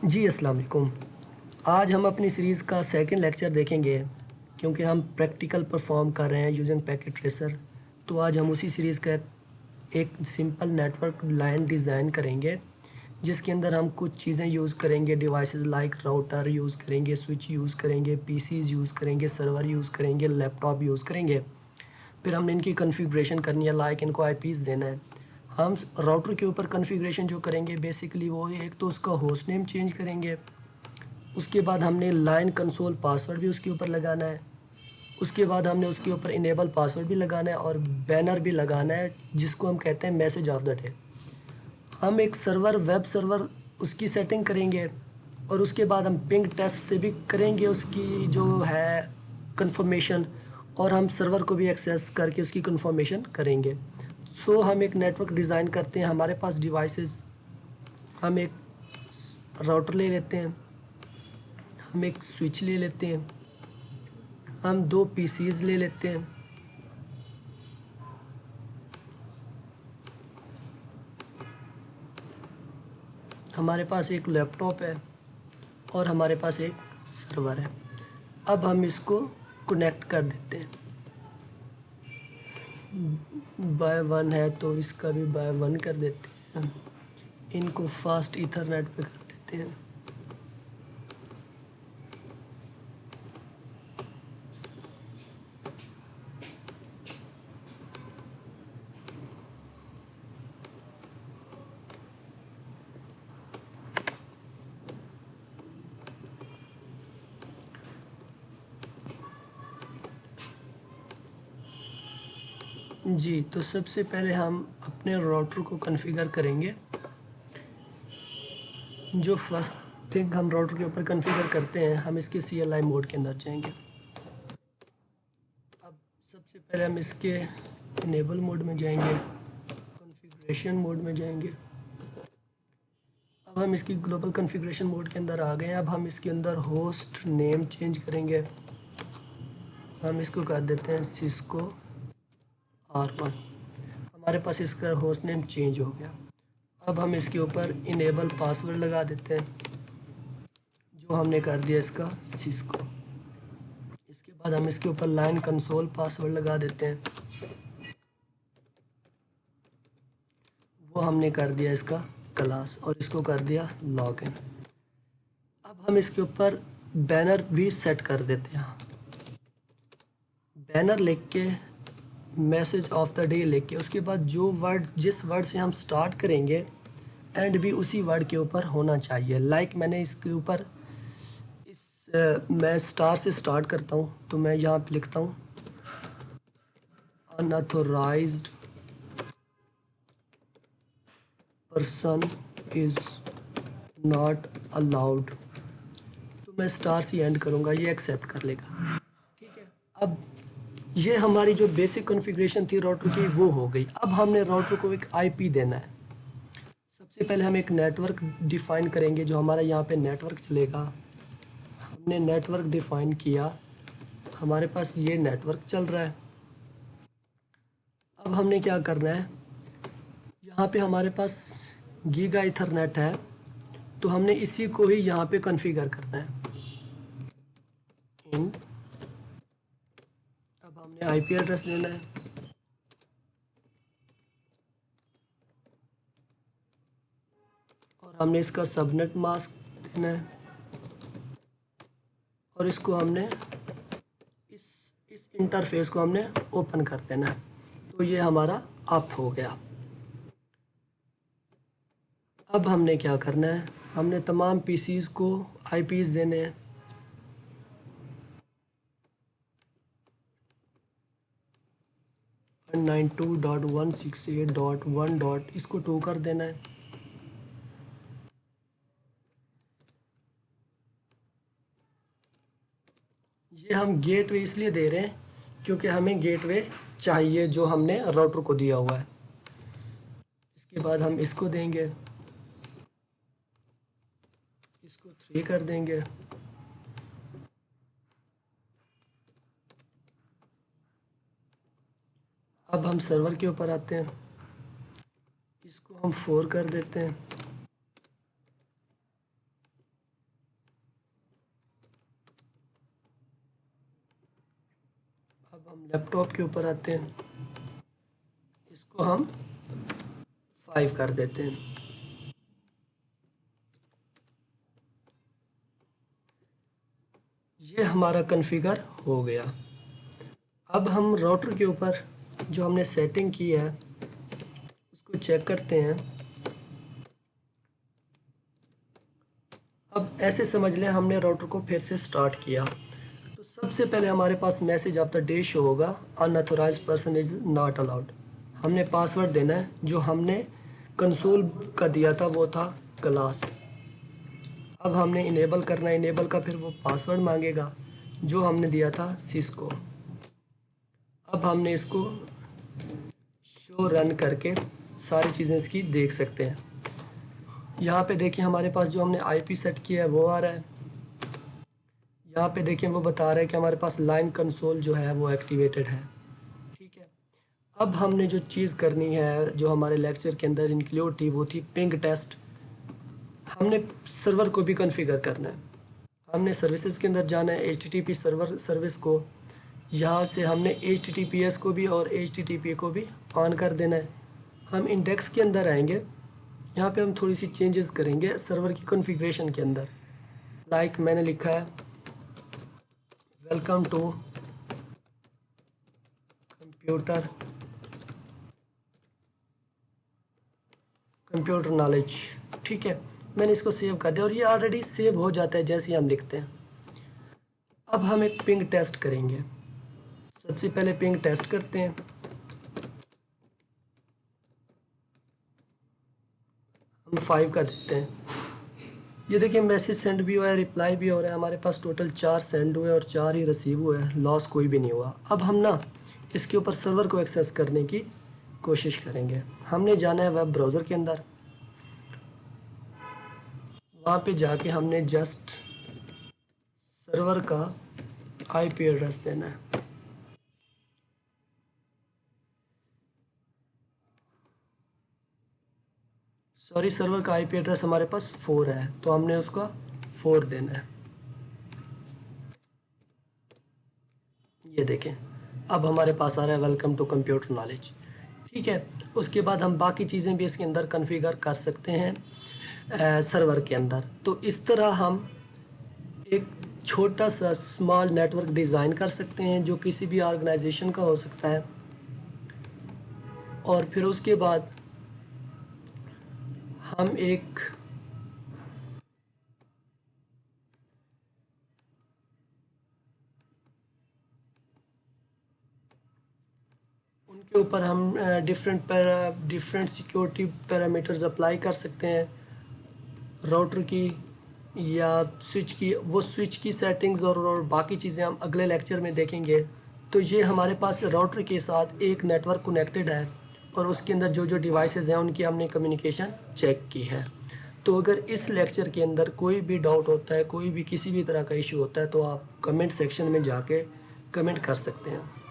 जी अस्सलाम वालेकुम। आज हम अपनी सीरीज़ का सेकंड लेक्चर देखेंगे क्योंकि हम प्रैक्टिकल परफॉर्म कर रहे हैं यूजिंग पैकेट ट्रेसर। तो आज हम उसी सीरीज़ का एक सिंपल नेटवर्क लाइन डिज़ाइन करेंगे जिसके अंदर हम कुछ चीज़ें यूज़ करेंगे, डिवाइसेस लाइक राउटर यूज़ करेंगे, स्विच यूज़ करेंगे, पीसीज यूज़ करेंगे, सर्वर यूज़ करेंगे, लैपटॉप यूज़ करेंगे। फिर हमने इनकी कॉन्फ़िगरेशन करनी है, लाइक इनको आईपीज़ देना है। हम राउटर के ऊपर कॉन्फ़िगरेशन जो करेंगे बेसिकली वो एक तो उसका होस्ट नेम चेंज करेंगे, उसके बाद हमने लाइन कंसोल पासवर्ड भी उसके ऊपर लगाना है, उसके बाद हमने उसके ऊपर इनेबल पासवर्ड भी लगाना है और बैनर भी लगाना है जिसको हम कहते हैं मैसेज ऑफ द डे। हम एक सर्वर वेब सर्वर उसकी सेटिंग करेंगे और उसके बाद हम पिंग टेस्ट से भी करेंगे उसकी जो है कंफर्मेशन, और हम सर्वर को भी एक्सेस करके उसकी कंफर्मेशन करेंगे। सो हम एक नेटवर्क डिज़ाइन करते हैं। हमारे पास डिवाइसेस, हम एक राउटर ले लेते हैं, हम एक स्विच ले लेते हैं, हम दो पीसीज ले लेते हैं, हमारे पास एक लैपटॉप है और हमारे पास एक सर्वर है। अब हम इसको कनेक्ट कर देते हैं। बाय वन है तो इसका भी बाय वन कर देते हैं। इनको फास्ट ईथरनेट पे कर देते हैं। जी, तो सबसे पहले हम अपने राउटर को कॉन्फ़िगर करेंगे। जो फर्स्ट थिंग हम राउटर के ऊपर कॉन्फ़िगर करते हैं, हम इसके CLI मोड के अंदर जाएंगे। अब सबसे पहले हम इसके इनेबल मोड में जाएंगे, कॉन्फ़िगरेशन मोड में जाएंगे। अब हम इसकी ग्लोबल कॉन्फ़िगरेशन मोड के अंदर आ गए हैं। अब हम इसके अंदर होस्ट नेम चेंज करेंगे। हम इसको कर देते हैं सिस्को R1। हमारे पास इसका होस्ट नेम चेंज हो गया। अब हम इसके ऊपर इनेबल पासवर्ड लगा देते हैं जो हमने कर दिया इसका सिस्को। इसके बाद हम इसके ऊपर लाइन कंसोल पासवर्ड लगा देते हैं, वो हमने कर दिया इसका क्लास, और इसको कर दिया लॉगिन। अब हम इसके ऊपर बैनर भी सेट कर देते हैं। बैनर लिख के मैसेज ऑफ द डे लिख के उसके बाद जो वर्ड, जिस वर्ड से हम स्टार्ट करेंगे एंड भी उसी वर्ड के ऊपर होना चाहिए। लाइक मैंने इसके ऊपर मैं स्टार से स्टार्ट करता हूँ तो मैं यहाँ पे लिखता हूँ unauthorised person is not allowed, तो मैं स्टार से एंड करूँगा, ये एक्सेप्ट कर लेगा। ठीक है। अब ये हमारी जो बेसिक कॉन्फ़िगरेशन थी राउटर की वो हो गई। अब हमने राउटर को एक आईपी देना है। सबसे पहले हम एक नेटवर्क डिफ़ाइन करेंगे जो हमारा यहाँ पे नेटवर्क चलेगा। हमने नेटवर्क डिफ़ाइन किया, हमारे पास ये नेटवर्क चल रहा है। अब हमने क्या करना है, यहाँ पे हमारे पास गीगा ईथरनेट है तो हमने इसी को ही यहाँ पे कॉन्फ़िगर करना है। अब हमने आईपी एड्रेस लेना है, और हमने इसका सबनेट मास्क देना है, और इसको हमने इस इंटरफेस को हमने ओपन कर देना है। तो ये हमारा अप हो गया। अब हमने क्या करना है, हमने तमाम पीसीज को आईपीज देने हैं। वन 92.168.1. इसको 2 कर देना है। ये हम गेटवे इसलिए दे रहे हैं क्योंकि हमें गेटवे चाहिए जो हमने राउटर को दिया हुआ है। इसके बाद हम इसको देंगे, इसको 3 कर देंगे। अब हम सर्वर के ऊपर आते हैं, इसको हम 4 कर देते हैं। अब हम लैपटॉप के ऊपर आते हैं, इसको हम 5 कर देते हैं। ये हमारा कॉन्फ़िगर हो गया। अब हम राउटर के ऊपर जो हमने सेटिंग की है उसको चेक करते हैं। अब ऐसे समझ लें हमने राउटर को फिर से स्टार्ट किया, तो सबसे पहले हमारे पास message of the day show होगा, unauthorised person is not allowed. हमने पासवर्ड देना है, जो हमने कंसोल का दिया था वो था क्लास। अब हमने इनेबल करना है, इनेबल का फिर वो पासवर्ड मांगेगा जो हमने दिया था सिस्को। अब हमने इसको शो रन करके सारी चीज़ें इसकी देख सकते हैं। यहाँ पे देखिए हमारे पास जो हमने आईपी सेट किया है वो आ रहा है। यहाँ पे देखिए वो बता रहा है कि हमारे पास लाइन कंसोल जो है वो एक्टिवेटेड है। ठीक है, अब हमने जो चीज़ करनी है जो हमारे लेक्चर के अंदर इंक्लूड थी वो थी पिंग टेस्ट। हमने सर्वर को भी कॉन्फ़िगर करना है। हमने सर्विसेज के अंदर जाना है, HTTP सर्वर सर्विस को, यहाँ से हमने HTTPS को भी और HTTP को भी ऑन कर देना है। हम इंडेक्स के अंदर आएंगे, यहाँ पे हम थोड़ी सी चेंजेस करेंगे सर्वर की कॉन्फ़िगरेशन के अंदर। लाइक मैंने लिखा है वेलकम टू कंप्यूटर नॉलेज। ठीक है, मैंने इसको सेव कर दिया और ये ऑलरेडी सेव हो जाता है जैसे ही हम लिखते हैं। अब हम एक पिंग टेस्ट करेंगे। सबसे पहले पिंग टेस्ट करते हैं। हम 5 का देते हैं। ये देखिए मैसेज सेंड भी हुआ है, रिप्लाई भी हो रहा है। हमारे पास टोटल 4 सेंड हुए और 4 ही रिसीव हुए हैं, लॉस कोई भी नहीं हुआ। अब हम ना इसके ऊपर सर्वर को एक्सेस करने की कोशिश करेंगे। हमने जाना है वेब ब्राउज़र के अंदर, वहाँ पे जाके हमने जस्ट सर्वर का आईपी एड्रेस देना है। सॉरी, सर्वर का आईपी एड्रेस हमारे पास 4 है तो हमने उसका 4 देना है। ये देखें अब हमारे पास आ रहा है वेलकम टू कंप्यूटर नॉलेज। ठीक है, उसके बाद हम बाकी चीज़ें भी इसके अंदर कॉन्फ़िगर कर सकते हैं सर्वर के अंदर। तो इस तरह हम एक छोटा सा स्मॉल नेटवर्क डिज़ाइन कर सकते हैं जो किसी भी ऑर्गेनाइजेशन का हो सकता है। और फिर उसके बाद हम एक उनके ऊपर हम डिफरेंट सिक्योरिटी पैरामीटर्स अप्लाई कर सकते हैं, राउटर की या स्विच की। वो स्विच की सेटिंग्स और बाकी चीज़ें हम अगले लेक्चर में देखेंगे। तो ये हमारे पास राउटर के साथ एक नेटवर्क कनेक्टेड है और उसके अंदर जो जो डिवाइसेस हैं उनकी हमने कम्युनिकेशन चेक की है। तो अगर इस लेक्चर के अंदर कोई भी डाउट होता है, कोई भी किसी भी तरह का इशू होता है, तो आप कमेंट सेक्शन में जाके कमेंट कर सकते हैं।